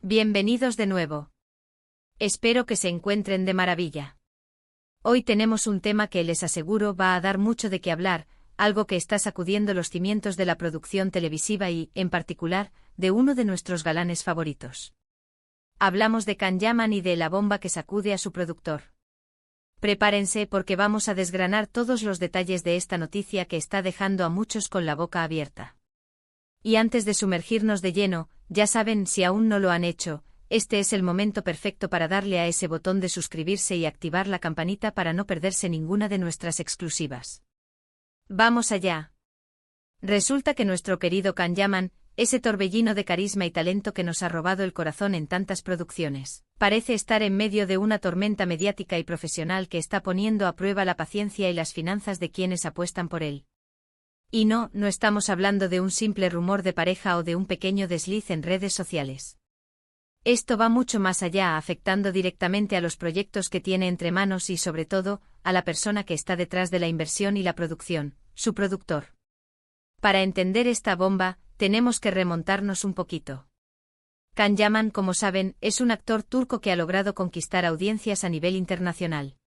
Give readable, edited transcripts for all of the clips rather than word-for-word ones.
Bienvenidos de nuevo. Espero que se encuentren de maravilla. Hoy tenemos un tema que les aseguro va a dar mucho de qué hablar, algo que está sacudiendo los cimientos de la producción televisiva y, en particular, de uno de nuestros galanes favoritos. Hablamos de Can Yaman y de la bomba que sacude a su productor. Prepárense porque vamos a desgranar todos los detalles de esta noticia que está dejando a muchos con la boca abierta. Y antes de sumergirnos de lleno, ya saben, si aún no lo han hecho, este es el momento perfecto para darle a ese botón de suscribirse y activar la campanita para no perderse ninguna de nuestras exclusivas. ¡Vamos allá! Resulta que nuestro querido Can Yaman, ese torbellino de carisma y talento que nos ha robado el corazón en tantas producciones, parece estar en medio de una tormenta mediática y profesional que está poniendo a prueba la paciencia y las finanzas de quienes apuestan por él. Y no estamos hablando de un simple rumor de pareja o de un pequeño desliz en redes sociales. Esto va mucho más allá, afectando directamente a los proyectos que tiene entre manos y, sobre todo, a la persona que está detrás de la inversión y la producción, su productor. Para entender esta bomba, tenemos que remontarnos un poquito. Can Yaman, como saben, es un actor turco que ha logrado conquistar audiencias a nivel internacional.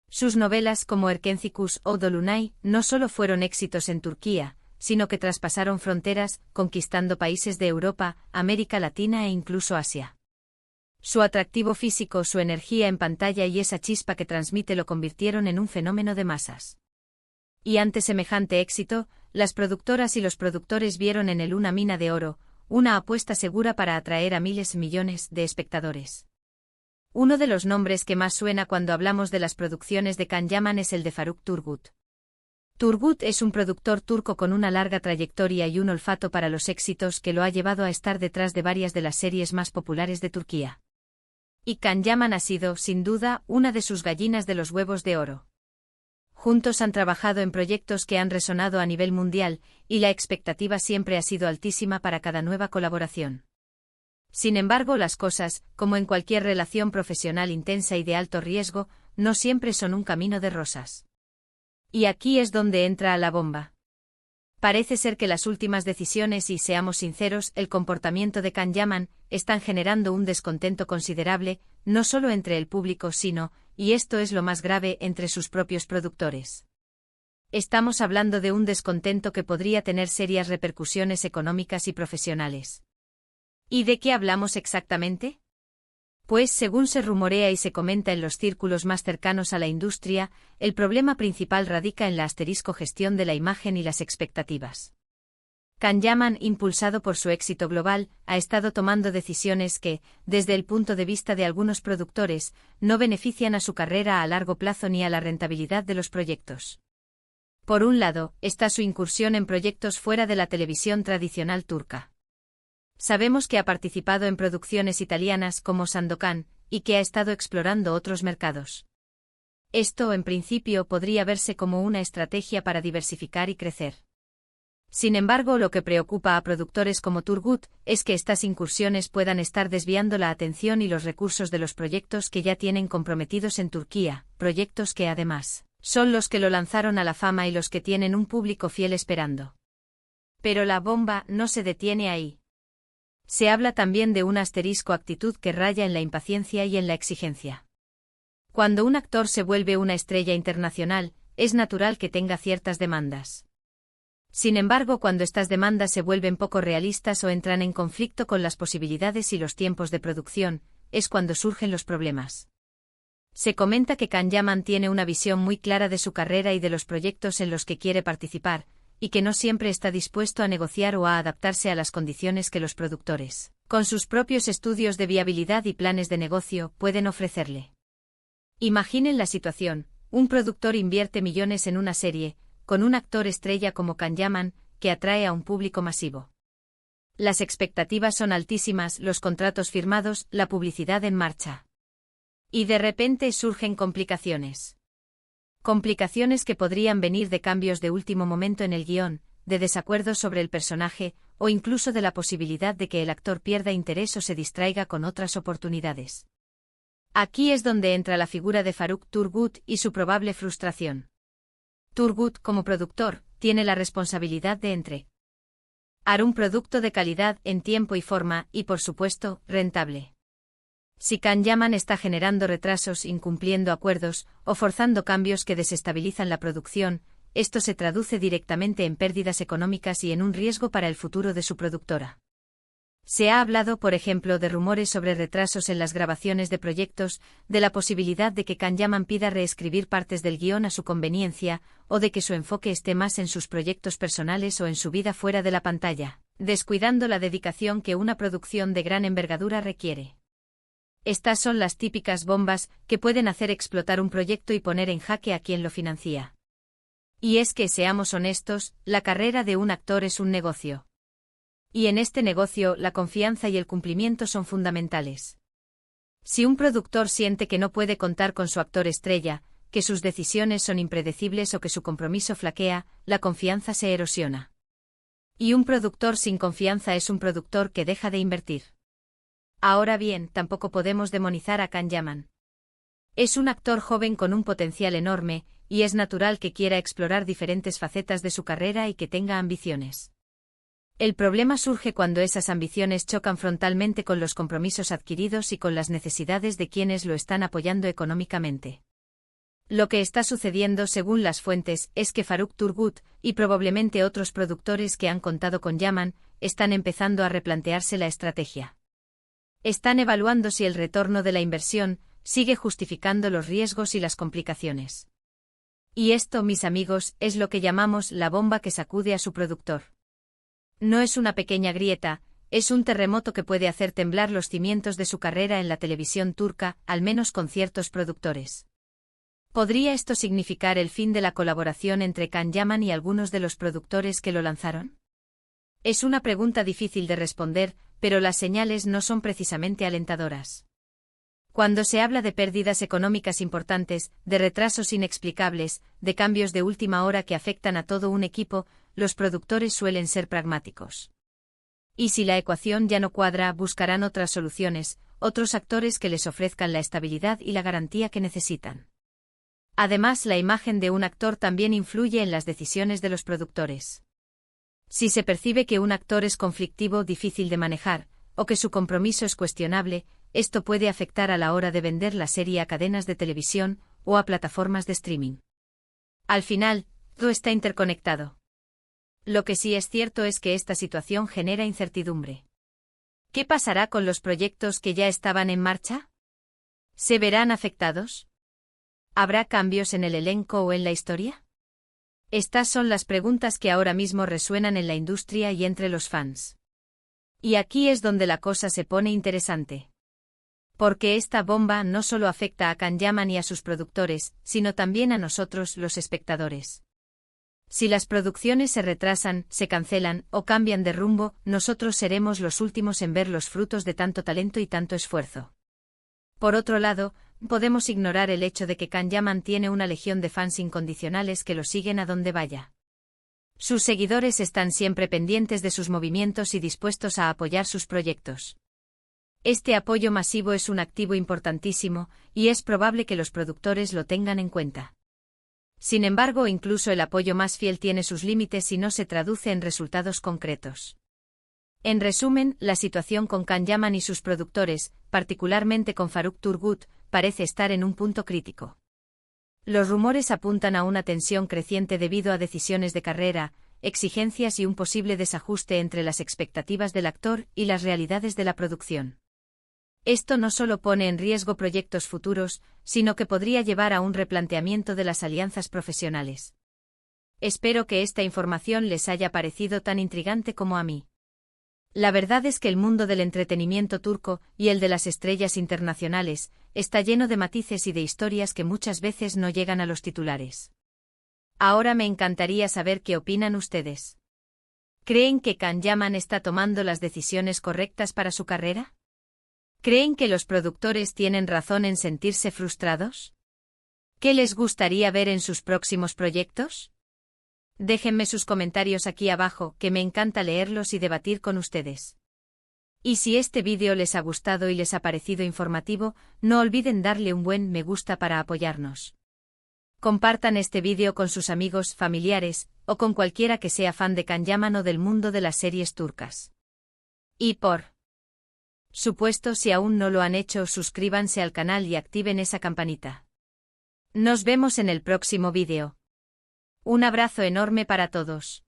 Sus novelas como Erkencikus o Dolunay no solo fueron éxitos en Turquía, sino que traspasaron fronteras, conquistando países de Europa, América Latina e incluso Asia. Su atractivo físico, su energía en pantalla y esa chispa que transmite lo convirtieron en un fenómeno de masas. Y ante semejante éxito, las productoras y los productores vieron en él una mina de oro, una apuesta segura para atraer a millones de espectadores. Uno de los nombres que más suena cuando hablamos de las producciones de Can Yaman es el de Faruk Turgut. Turgut es un productor turco con una larga trayectoria y un olfato para los éxitos que lo ha llevado a estar detrás de varias de las series más populares de Turquía. Y Can Yaman ha sido, sin duda, una de sus gallinas de los huevos de oro. Juntos han trabajado en proyectos que han resonado a nivel mundial, y la expectativa siempre ha sido altísima para cada nueva colaboración. Sin embargo, las cosas, como en cualquier relación profesional intensa y de alto riesgo, no siempre son un camino de rosas. Y aquí es donde entra la bomba. Parece ser que las últimas decisiones y, seamos sinceros, el comportamiento de Can Yaman, están generando un descontento considerable, no solo entre el público sino, y esto es lo más grave, entre sus propios productores. Estamos hablando de un descontento que podría tener serias repercusiones económicas y profesionales. ¿Y de qué hablamos exactamente? Pues según se rumorea y se comenta en los círculos más cercanos a la industria, el problema principal radica en la gestión de la imagen y las expectativas. Can Yaman, impulsado por su éxito global, ha estado tomando decisiones que, desde el punto de vista de algunos productores, no benefician a su carrera a largo plazo ni a la rentabilidad de los proyectos. Por un lado, está su incursión en proyectos fuera de la televisión tradicional turca. Sabemos que ha participado en producciones italianas como Sandokan, y que ha estado explorando otros mercados. Esto, en principio, podría verse como una estrategia para diversificar y crecer. Sin embargo, lo que preocupa a productores como Turgut es que estas incursiones puedan estar desviando la atención y los recursos de los proyectos que ya tienen comprometidos en Turquía, proyectos que además son los que lo lanzaron a la fama y los que tienen un público fiel esperando. Pero la bomba no se detiene ahí. Se habla también de una actitud que raya en la impaciencia y en la exigencia. Cuando un actor se vuelve una estrella internacional, es natural que tenga ciertas demandas. Sin embargo, cuando estas demandas se vuelven poco realistas o entran en conflicto con las posibilidades y los tiempos de producción, es cuando surgen los problemas. Se comenta que Can Yaman tiene una visión muy clara de su carrera y de los proyectos en los que quiere participar, y que no siempre está dispuesto a negociar o a adaptarse a las condiciones que los productores, con sus propios estudios de viabilidad y planes de negocio, pueden ofrecerle. Imaginen la situación: un productor invierte millones en una serie, con un actor estrella como Can Yaman, que atrae a un público masivo. Las expectativas son altísimas, los contratos firmados, la publicidad en marcha. Y de repente surgen complicaciones. Complicaciones que podrían venir de cambios de último momento en el guión, de desacuerdos sobre el personaje, o incluso de la posibilidad de que el actor pierda interés o se distraiga con otras oportunidades. Aquí es donde entra la figura de Faruk Turgut y su probable frustración. Turgut, como productor, tiene la responsabilidad de, entre Hará un producto de calidad en tiempo y forma y, por supuesto, rentable. Si Can Yaman está generando retrasos, incumpliendo acuerdos o forzando cambios que desestabilizan la producción, esto se traduce directamente en pérdidas económicas y en un riesgo para el futuro de su productora. Se ha hablado, por ejemplo, de rumores sobre retrasos en las grabaciones de proyectos, de la posibilidad de que Can Yaman pida reescribir partes del guión a su conveniencia, o de que su enfoque esté más en sus proyectos personales o en su vida fuera de la pantalla, descuidando la dedicación que una producción de gran envergadura requiere. Estas son las típicas bombas que pueden hacer explotar un proyecto y poner en jaque a quien lo financia. Y es que, seamos honestos, la carrera de un actor es un negocio. Y en este negocio, la confianza y el cumplimiento son fundamentales. Si un productor siente que no puede contar con su actor estrella, que sus decisiones son impredecibles o que su compromiso flaquea, la confianza se erosiona. Y un productor sin confianza es un productor que deja de invertir. Ahora bien, tampoco podemos demonizar a Can Yaman. Es un actor joven con un potencial enorme, y es natural que quiera explorar diferentes facetas de su carrera y que tenga ambiciones. El problema surge cuando esas ambiciones chocan frontalmente con los compromisos adquiridos y con las necesidades de quienes lo están apoyando económicamente. Lo que está sucediendo, según las fuentes, es que Farrokh Turgut, y probablemente otros productores que han contado con Yaman, están empezando a replantearse la estrategia. Están evaluando si el retorno de la inversión sigue justificando los riesgos y las complicaciones. Y esto, mis amigos, es lo que llamamos la bomba que sacude a su productor. No es una pequeña grieta, es un terremoto que puede hacer temblar los cimientos de su carrera en la televisión turca, al menos con ciertos productores. ¿Podría esto significar el fin de la colaboración entre Can Yaman y algunos de los productores que lo lanzaron? Es una pregunta difícil de responder, pero las señales no son precisamente alentadoras. Cuando se habla de pérdidas económicas importantes, de retrasos inexplicables, de cambios de última hora que afectan a todo un equipo, los productores suelen ser pragmáticos. Y si la ecuación ya no cuadra, buscarán otras soluciones, otros actores que les ofrezcan la estabilidad y la garantía que necesitan. Además, la imagen de un actor también influye en las decisiones de los productores. Si se percibe que un actor es conflictivo, difícil de manejar, o que su compromiso es cuestionable, esto puede afectar a la hora de vender la serie a cadenas de televisión o a plataformas de streaming. Al final, todo está interconectado. Lo que sí es cierto es que esta situación genera incertidumbre. ¿Qué pasará con los proyectos que ya estaban en marcha? ¿Se verán afectados? ¿Habrá cambios en el elenco o en la historia? Estas son las preguntas que ahora mismo resuenan en la industria y entre los fans. Y aquí es donde la cosa se pone interesante. Porque esta bomba no solo afecta a Can Yaman y a sus productores, sino también a nosotros, los espectadores. Si las producciones se retrasan, se cancelan o cambian de rumbo, nosotros seremos los últimos en ver los frutos de tanto talento y tanto esfuerzo. Por otro lado, podemos ignorar el hecho de que Can Yaman tiene una legión de fans incondicionales que lo siguen a donde vaya. Sus seguidores están siempre pendientes de sus movimientos y dispuestos a apoyar sus proyectos. Este apoyo masivo es un activo importantísimo, y es probable que los productores lo tengan en cuenta. Sin embargo, incluso el apoyo más fiel tiene sus límites y no se traduce en resultados concretos. En resumen, la situación con Can Yaman y sus productores, particularmente con Farrokh Turgut, parece estar en un punto crítico. Los rumores apuntan a una tensión creciente debido a decisiones de carrera, exigencias y un posible desajuste entre las expectativas del actor y las realidades de la producción. Esto no solo pone en riesgo proyectos futuros, sino que podría llevar a un replanteamiento de las alianzas profesionales. Espero que esta información les haya parecido tan intrigante como a mí. La verdad es que el mundo del entretenimiento turco, y el de las estrellas internacionales, está lleno de matices y de historias que muchas veces no llegan a los titulares. Ahora me encantaría saber qué opinan ustedes. ¿Creen que Can Yaman está tomando las decisiones correctas para su carrera? ¿Creen que los productores tienen razón en sentirse frustrados? ¿Qué les gustaría ver en sus próximos proyectos? Déjenme sus comentarios aquí abajo, que me encanta leerlos y debatir con ustedes. Y si este vídeo les ha gustado y les ha parecido informativo, no olviden darle un buen me gusta para apoyarnos. Compartan este vídeo con sus amigos, familiares, o con cualquiera que sea fan de Can Yaman o del mundo de las series turcas. Y por supuesto, si aún no lo han hecho, suscríbanse al canal y activen esa campanita. Nos vemos en el próximo vídeo. Un abrazo enorme para todos.